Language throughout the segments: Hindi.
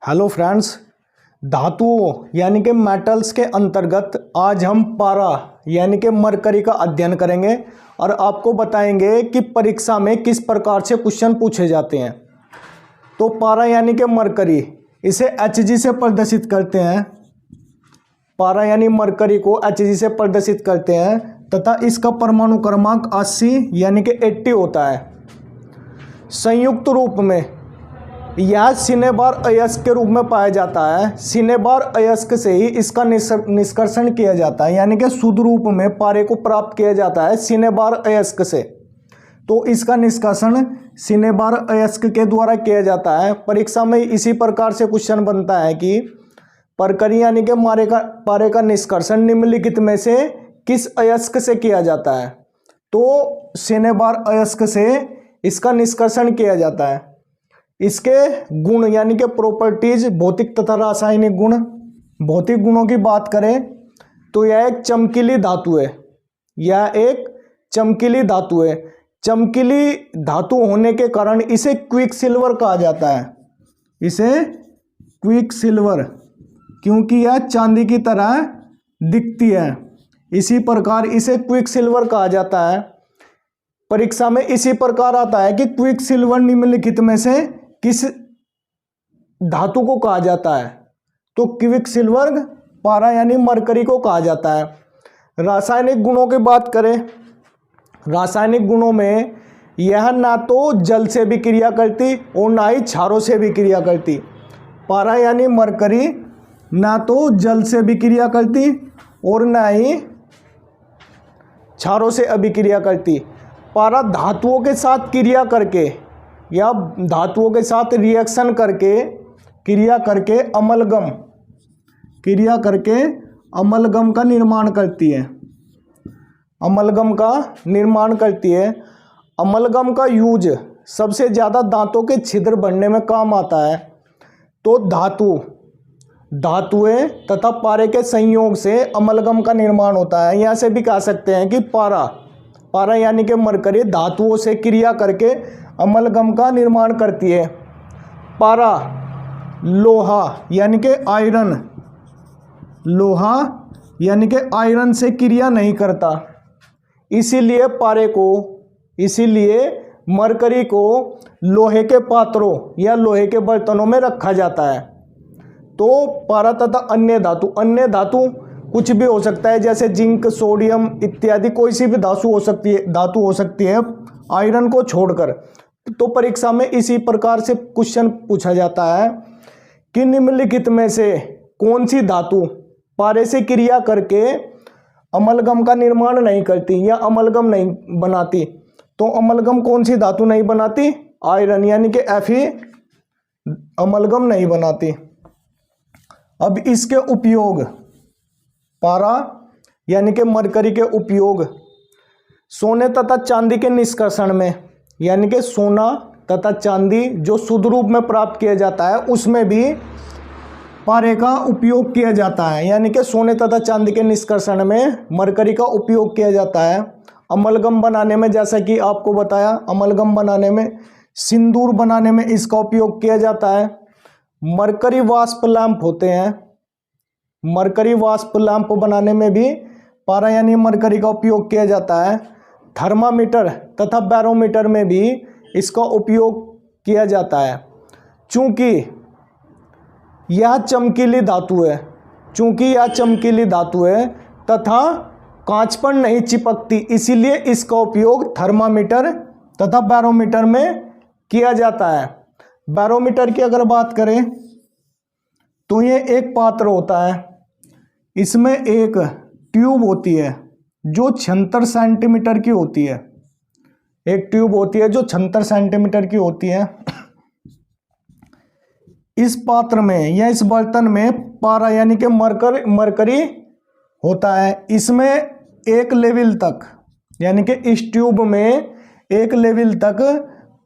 हेलो फ्रेंड्स, धातुओं यानी कि मेटल्स के अंतर्गत आज हम पारा यानी कि मरकरी का अध्ययन करेंगे और आपको बताएंगे कि परीक्षा में किस प्रकार से क्वेश्चन पूछे जाते हैं। तो पारा यानी कि मरकरी, इसे Hg से प्रदर्शित करते हैं। पारा यानी मरकरी को Hg से प्रदर्शित करते हैं तथा इसका परमाणु क्रमांक 80 यानी कि 80 होता है। संयुक्त रूप में यह सिनेबार अयस्क के रूप में पाया जाता है। सिनेबार अयस्क से ही इसका निष्कर्षण किया जाता है, यानी कि शुद्ध रूप में पारे को प्राप्त किया जाता है सिनेबार अयस्क से। तो इसका निष्कर्षण सिनेबार अयस्क के द्वारा किया जाता है। परीक्षा में इसी प्रकार से क्वेश्चन बनता है कि परकरी यानी कि पारे का निष्कर्षण निम्नलिखित में से किस अयस्क से किया जाता है। तो सिनेबार अयस्क से इसका निष्कर्षण किया जाता है। इसके गुण यानी कि प्रॉपर्टीज, भौतिक तथा रासायनिक गुण। भौतिक गुणों की बात करें तो यह एक चमकीली धातु है। यह एक चमकीली धातु है। चमकीली धातु होने के कारण इसे क्विक सिल्वर कहा जाता है। इसे क्विक सिल्वर, क्योंकि यह चांदी की तरह दिखती है, इसी प्रकार इसे क्विक सिल्वर कहा जाता है। परीक्षा में इसी प्रकार आता है कि क्विक सिल्वर निम्नलिखित में से किस धातु को कहा जाता है। तो क्विक सिल्वर पारा यानी मरकरी को कहा जाता है। रासायनिक गुणों की बात करें, रासायनिक गुणों में यह ना तो जल से भी क्रिया करती और ना ही क्षारों से भी क्रिया करती। पारा यानी मरकरी ना तो जल से भी क्रिया करती और ना ही क्षारों से अभिक्रिया करती। पारा धातुओं के साथ क्रिया करके या धातुओं के साथ रिएक्शन करके क्रिया करके अमलगम का निर्माण करती है। अमलगम का निर्माण करती है। अमलगम का यूज सबसे ज़्यादा दांतों के छिद्र भरने में काम आता है। तो धातुएं तथा पारे के संयोग से अमलगम का निर्माण होता है। यहाँ से भी कह सकते हैं कि पारा यानी कि मरकरी धातुओं से क्रिया करके अमलगम का निर्माण करती है। पारा लोहा यानी कि आयरन से क्रिया नहीं करता। इसीलिए मरकरी को लोहे के पात्रों या लोहे के बर्तनों में रखा जाता है। तो पारा तथा अन्य धातु कुछ भी हो सकता है, जैसे जिंक, सोडियम इत्यादि कोई सी भी धातु हो सकती है आयरन को छोड़कर। तो परीक्षा में इसी प्रकार से क्वेश्चन पूछा जाता है कि निम्नलिखित में से कौन सी धातु पारे से क्रिया करके अमलगम का निर्माण नहीं करती या अमलगम नहीं बनाती। तो अमलगम कौन सी धातु नहीं बनाती? आयरन यानी कि Fe अमलगम नहीं बनाती। अब इसके उपयोग, पारा यानी कि मरकरी के उपयोग सोने तथा चांदी के निष्कर्षण में, यानी कि सोना तथा चांदी जो शुद्ध रूप में प्राप्त किया जाता है उसमें भी पारे का उपयोग किया जाता है। यानी कि सोने तथा चांदी के निष्कर्षण में मरकरी का उपयोग किया जाता है। अमलगम बनाने में, जैसा कि आपको बताया, अमलगम बनाने में, सिंदूर बनाने में इसका उपयोग किया जाता है। मरकरी वाष्प लैंप होते हैं, मरकरी वाष्प लैंप बनाने में भी पारा यानी मरकरी का उपयोग किया जाता है। थर्मामीटर तथा बैरोमीटर में भी इसका उपयोग किया जाता है। चूंकि यह चमकीली धातु है तथा कांच पर नहीं चिपकती, इसीलिए इसका उपयोग थर्मामीटर तथा बैरोमीटर में किया जाता है। बैरोमीटर की अगर बात करें तो ये एक पात्र होता है। इसमें एक ट्यूब होती है जो 76 सेंटीमीटर की होती है। एक ट्यूब होती है जो 76 सेंटीमीटर की होती है। इस पात्र में या इस बर्तन में पारा यानी कि मरकरी होता है। इसमें एक लेवल तक, यानी कि इस ट्यूब में एक लेवल तक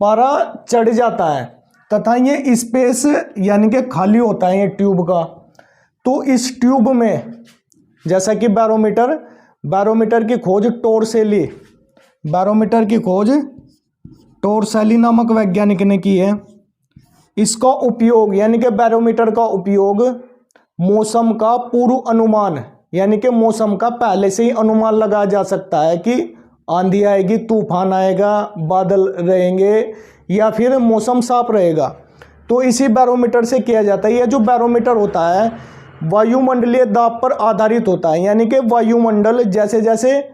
पारा चढ़ जाता है तथा ये स्पेस यानी कि खाली होता है ये ट्यूब का। तो इस ट्यूब में, जैसा कि बैरोमीटर की खोज टोरसेली नामक वैज्ञानिक ने की है। इसका उपयोग यानी कि बैरोमीटर का उपयोग मौसम का पूर्व अनुमान यानी कि मौसम का पहले से ही अनुमान लगाया जा सकता है कि आंधी आएगी, तूफान आएगा, बादल रहेंगे या फिर मौसम साफ रहेगा। तो इसी बैरोमीटर से किया जाता है। यह जो बैरोमीटर होता है वायुमंडलीय दाब पर आधारित होता है, यानी कि वायुमंडल जैसे जैसे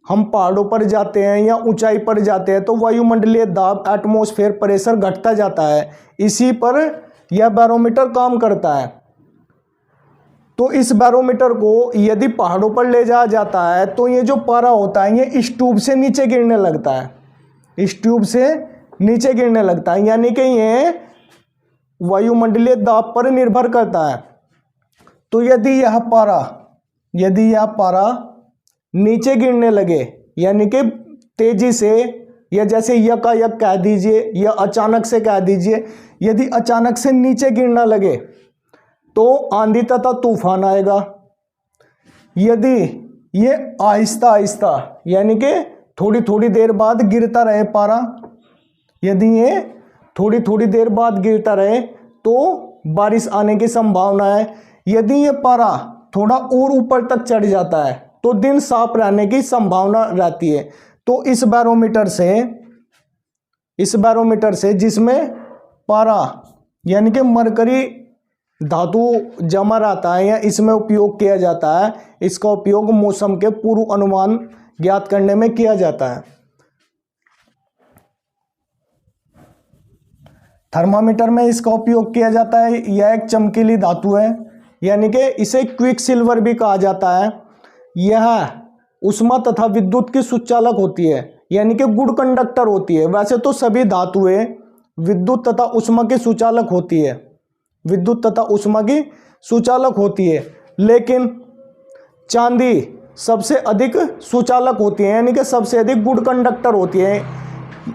हम पहाड़ों पर जाते हैं या ऊंचाई पर जाते हैं तो वायुमंडलीय दाब एटमॉस्फेयर प्रेशर घटता जाता है। इसी पर यह बैरोमीटर काम करता है। तो इस बैरोमीटर को यदि पहाड़ों पर ले जाया जाता है तो ये जो पारा होता है ये इस ट्यूब से नीचे गिरने लगता है, इस ट्यूब से नीचे गिरने लगता है, यानी कि ये वायुमंडलीय दाब पर निर्भर करता है। तो यदि यह पारा नीचे गिरने लगे यानी कि तेजी से या जैसे यकायक कह दीजिए या अचानक से कह दीजिए, यदि अचानक से नीचे गिरना लगे तो आंधी तथा तूफान आएगा। यदि ये आहिस्ता आहिस्ता यानी कि थोड़ी थोड़ी देर बाद गिरता रहे पारा, यदि ये थोड़ी थोड़ी देर बाद गिरता रहे तो बारिश आने की संभावना है। यदि ये पारा थोड़ा और ऊपर तक चढ़ जाता है तो दिन साफ रहने की संभावना रहती है। तो इस बैरोमीटर से जिसमें पारा यानी कि मरकरी धातु जमा रहता है या इसमें उपयोग किया जाता है, इसका उपयोग मौसम के पूर्व अनुमान ज्ञात करने में किया जाता है। थर्मामीटर में इसका उपयोग किया जाता है। यह एक चमकीली धातु है यानी कि इसे क्विक सिल्वर भी कहा जाता है। यह उष्मा तथा विद्युत की सुचालक होती है यानी कि गुड कंडक्टर होती है। वैसे तो सभी धातुएं विद्युत तथा उष्मा की सुचालक होती है, विद्युत तथा उष्मा की सुचालक होती है, लेकिन चांदी सबसे अधिक सुचालक होती है यानी कि सबसे अधिक गुड कंडक्टर होती है।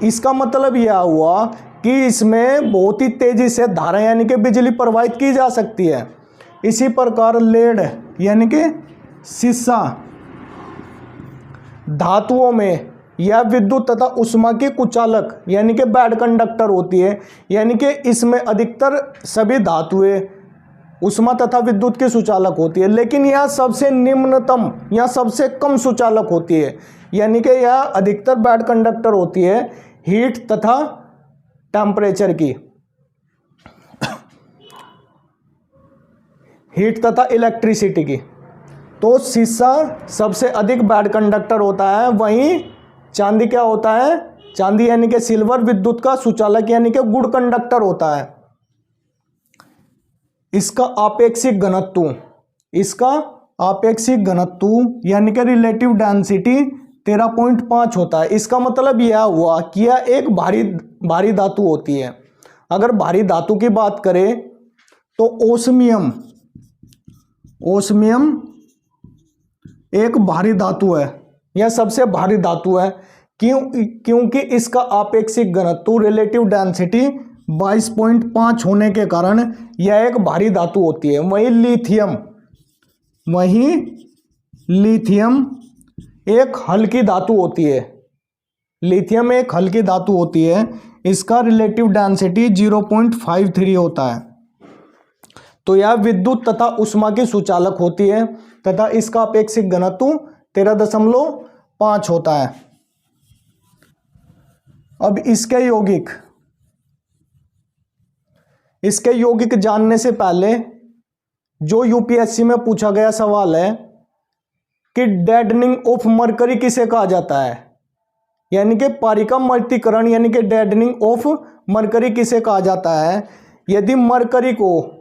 इसका मतलब यह हुआ कि इसमें बहुत ही तेजी से धारा यानी कि बिजली प्रवाहित की जा सकती है। इसी प्रकार लेड यानी कि शीशा धातुओं में यह विद्युत तथा उष्मा की कुचालक यानी कि बैड कंडक्टर होती है, यानी कि इसमें अधिकतर सभी धातुएं उष्मा तथा विद्युत की सुचालक होती है, लेकिन यह सबसे निम्नतम या सबसे कम सुचालक होती है, यानी कि यह अधिकतर बैड कंडक्टर होती है हीट तथा टेम्परेचर की, हीट तथा इलेक्ट्रिसिटी की। तो शीशा सबसे अधिक बैड कंडक्टर होता है, वहीं चांदी क्या होता है, चांदी यानी कि सिल्वर विद्युत का सुचालक यानी कि गुड कंडक्टर होता है। इसका आपेक्षिक घनत्व यानी कि रिलेटिव डेंसिटी 13.5 होता है। इसका मतलब यह हुआ कि यह एक भारी धातु होती है। अगर भारी धातु की बात करें तो ओस्मियम एक भारी धातु है, यह सबसे भारी धातु है क्योंकि इसका आपेक्षिक घनत्व रिलेटिव डेंसिटी 22.5 होने के कारण यह एक भारी धातु होती है। वहीं लिथियम एक हल्की धातु होती है, लिथियम एक हल्की धातु होती है, इसका रिलेटिव डेंसिटी 0.53 होता है। तो यह विद्युत तथा उष्मा की सुचालक होती है तथा इसका अपेक्षिक घनत्व 13.5 होता है। अब इसके यौगिक जानने से पहले जो यूपीएससी में पूछा गया सवाल है कि डेडनिंग ऑफ मरकरी किसे कहा जाता है, यानी कि पारे का मर्तीकरण यानी कि डेडनिंग ऑफ मरकरी किसे कहा जाता है। यदि पारे को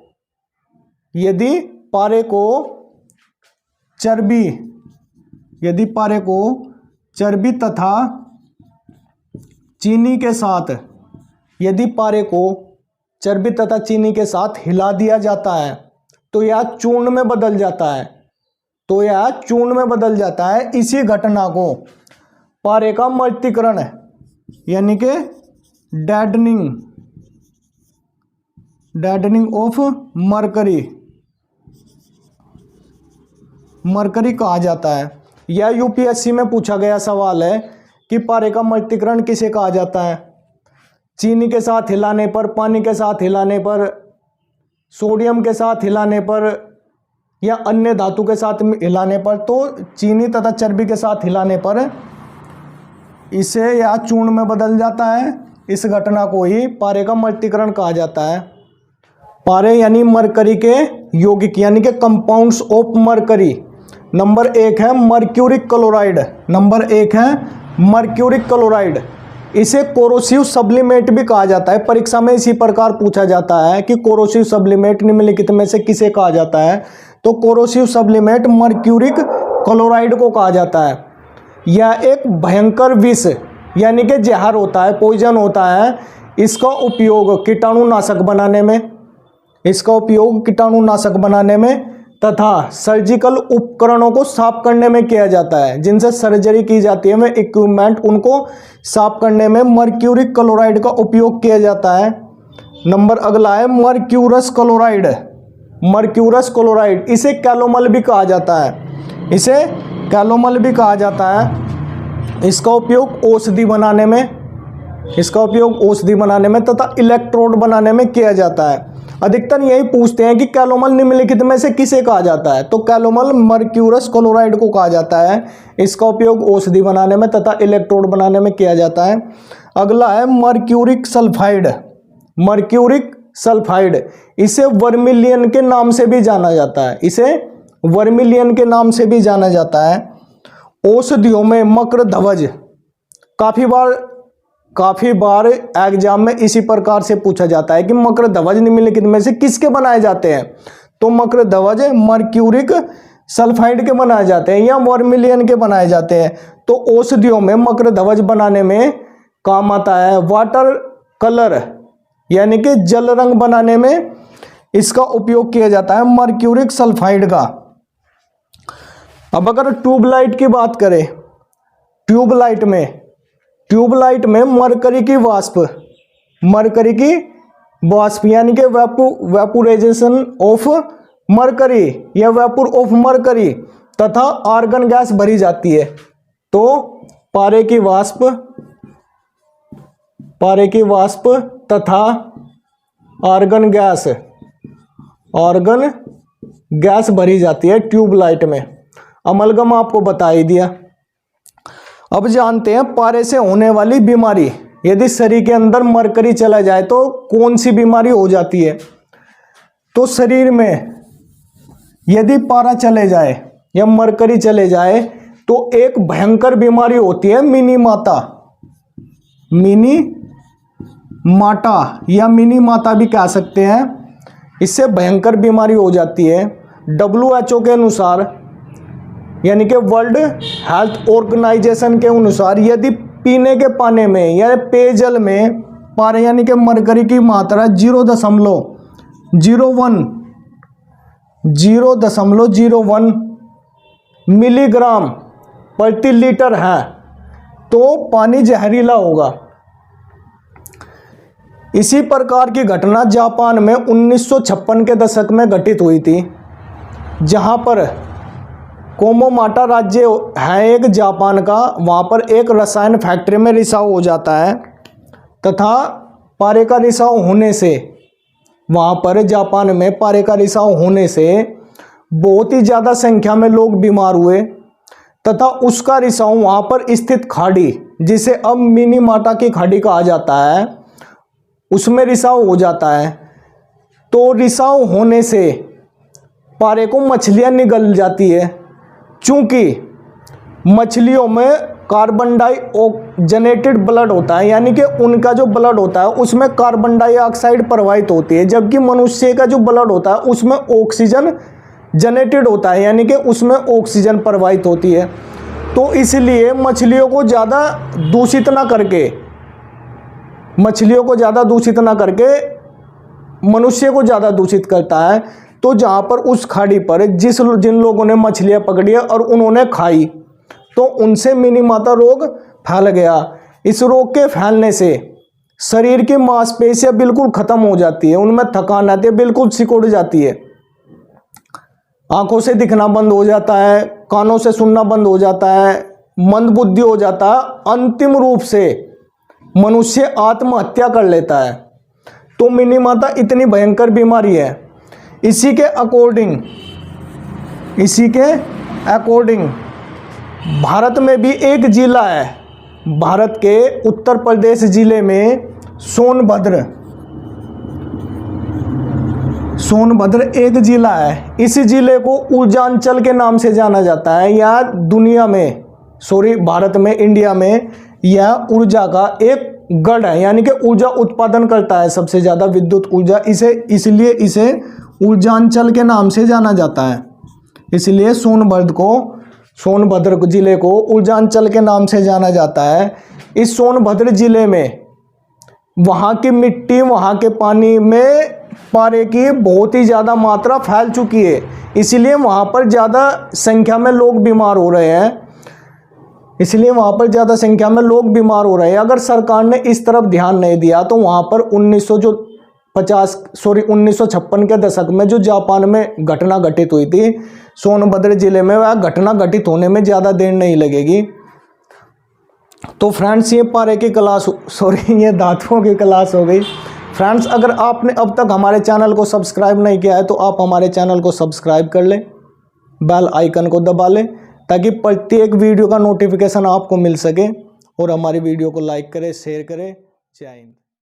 चर्बी तथा चीनी के साथ हिला दिया जाता है तो यह चूर्ण में बदल जाता है। इसी घटना को पारे का मर्तीकरण यानी कि डेडनिंग ऑफ मरकरी कहा जाता है। यह यूपीएससी में पूछा गया सवाल है कि पारे का मर्तीकरण किसे कहा जाता है। चीनी के साथ हिलाने पर, पानी के साथ हिलाने पर, सोडियम के साथ हिलाने पर या अन्य धातु के साथ हिलाने पर, तो चीनी तथा चर्बी के साथ हिलाने पर इसे या चूर्ण में बदल जाता है। इस घटना को ही पारे का मर्तीकरण कहा जाता है। पारे यानी मरकरी के यौगिक यानी कि कंपाउंड्स ऑफ मरकरी। नंबर 1 है मर्क्यूरिक क्लोराइड। नंबर 1 है मर्क्यूरिक क्लोराइड। इसे कोरोसिव सब्लिमेट भी कहा जाता है। परीक्षा में इसी प्रकार पूछा जाता है कि कोरोसिव सब्लिमेट निम्नलिखित में से किसे कहा जाता है, तो कोरोसिव सब्लिमेट मर्क्यूरिक क्लोराइड को कहा जाता है। यह एक भयंकर विष यानी कि जहर होता है, पॉइजन होता है। इसका उपयोग कीटाणुनाशक बनाने में तथा सर्जिकल उपकरणों को साफ करने में किया जाता है। जिनसे सर्जरी की जाती है, वे इक्विपमेंट उनको साफ करने में मर्क्यूरिक क्लोराइड का उपयोग किया जाता है। नंबर अगला है मर्क्यूरस क्लोराइड। मर्क्यूरस क्लोराइड इसे कैलोमल भी कहा जाता है। इसका उपयोग औषधि बनाने में तथा इलेक्ट्रोड बनाने में किया जाता है। अधिकतर यही पूछते हैं कि कैलोमल निम्नलिखित में से किसे कहा जाता है, तो कैलोमल मर्क्यूरस क्लोराइड को कहा जाता है। इसका उपयोग औषधि बनाने में तथा इलेक्ट्रोड बनाने में किया जाता है। अगला है मर्क्यूरिक सल्फाइड। इसे वर्मिलियन के नाम से भी जाना जाता है। औषधियों में मकरध्वज, काफी बार एग्जाम में इसी प्रकार से पूछा जाता है कि मकरध्वज निम्नलिखित में से किसके बनाए जाते हैं, तो मकरध्वज मर्क्यूरिक सल्फाइड के बनाए जाते हैं या वर्मिलियन के बनाए जाते हैं। तो औषधियों में मकरध्वज बनाने में काम आता है। वाटर कलर यानी कि जल रंग बनाने में इसका उपयोग किया जाता है मर्क्यूरिक सल्फाइड का। अब अगर ट्यूबलाइट की बात करें, ट्यूबलाइट में मरकरी की वाष्प यानी कि वेपोराइजेशन ऑफ मरकरी या वेपर ऑफ मरकरी तथा आर्गन गैस भरी जाती है। तो पारे की वाष्प तथा आर्गन गैस भरी जाती है ट्यूबलाइट में। अमलगम आपको बता ही दिया। अब जानते हैं पारे से होने वाली बीमारी। यदि शरीर के अंदर मरकरी चला जाए तो कौन सी बीमारी हो जाती है, तो शरीर में यदि पारा चले जाए या मरकरी चले जाए तो एक भयंकर बीमारी होती है मिनी माता भी कह सकते हैं। इससे भयंकर बीमारी हो जाती है। WHO के अनुसार यानी कि वर्ल्ड हेल्थ ऑर्गेनाइजेशन के अनुसार यदि पीने के पानी में या पेयजल में पारे यानी कि मरकरी की मात्रा 0.01 मिलीग्राम प्रति लीटर है तो पानी जहरीला होगा। इसी प्रकार की घटना जापान में 1956 के दशक में घटित हुई थी, जहां पर कोमोमाटा राज्य है एक जापान का। वहाँ पर एक रसायन फैक्ट्री में रिसाव हो जाता है तथा पारे का रिसाव होने से वहाँ पर जापान में पारे का रिसाव होने से बहुत ही ज़्यादा संख्या में लोग बीमार हुए तथा उसका रिसाव वहाँ पर स्थित खाड़ी, जिसे अब मिनी माटा की खाड़ी कहा जाता है, उसमें रिसाव हो जाता है। तो रिसाव होने से पारे को मछलियाँ निगल जाती है। चूंकि मछलियों में कार्बन डाइऑक्सीजनेटेड ब्लड होता है, यानी कि उनका जो ब्लड होता है उसमें कार्बन डाइऑक्साइड प्रवाहित होती है, जबकि मनुष्य का जो ब्लड होता है उसमें ऑक्सीजन जनरेटेड होता है, यानी कि उसमें ऑक्सीजन प्रवाहित होती है। तो इसलिए मछलियों को ज़्यादा दूषित ना करके मनुष्य को ज़्यादा दूषित करता है। तो जहाँ पर उस खाड़ी पर जिन लोगों ने मछलियाँ पकड़ी है और उन्होंने खाई तो उनसे मिनी माता रोग फैल गया। इस रोग के फैलने से शरीर की मांसपेशियाँ बिल्कुल ख़त्म हो जाती है, उनमें थकान आती है, बिल्कुल सिकुड़ जाती है, आंखों से दिखना बंद हो जाता है, कानों से सुनना बंद हो जाता है, मंदबुद्धि हो जाता है। अंतिम रूप से मनुष्य आत्महत्या कर लेता है। तो मिनीमाता इतनी भयंकर बीमारी है। इसी के अकॉर्डिंग भारत में भी एक जिला है, भारत के उत्तर प्रदेश जिले में सोनभद्र एक जिला है। इस जिले को ऊर्जांचल के नाम से जाना जाता है। या भारत में, इंडिया में यह ऊर्जा का एक गढ़ है, यानी कि ऊर्जा उत्पादन करता है सबसे ज़्यादा विद्युत ऊर्जा। इसलिए इसे ऊर्जांचल के नाम से जाना जाता है। इसलिए सोनभद्र जिले को ऊर्जांचल के नाम से जाना जाता है। इस सोनभद्र जिले में वहाँ की मिट्टी, वहाँ के पानी में पारे की बहुत ही ज़्यादा मात्रा फैल चुकी है। इसलिए वहाँ पर ज़्यादा संख्या में लोग बीमार हो रहे हैं। अगर सरकार ने इस तरफ ध्यान नहीं दिया तो वहाँ पर 1956 के दशक में जो जापान में घटना घटित हुई थी, सोनभद्र जिले में वह घटना घटित होने में ज़्यादा देर नहीं लगेगी। तो फ्रेंड्स, ये ये धातुओं की क्लास हो गई। फ्रेंड्स, अगर आपने अब तक हमारे चैनल को सब्सक्राइब नहीं किया है तो आप हमारे चैनल को सब्सक्राइब कर लें, बेल आइकन को दबा लें, ताकि प्रत्येक वीडियो का नोटिफिकेशन आपको मिल सके। और हमारी वीडियो को लाइक करें, शेयर करें। जय हिंद।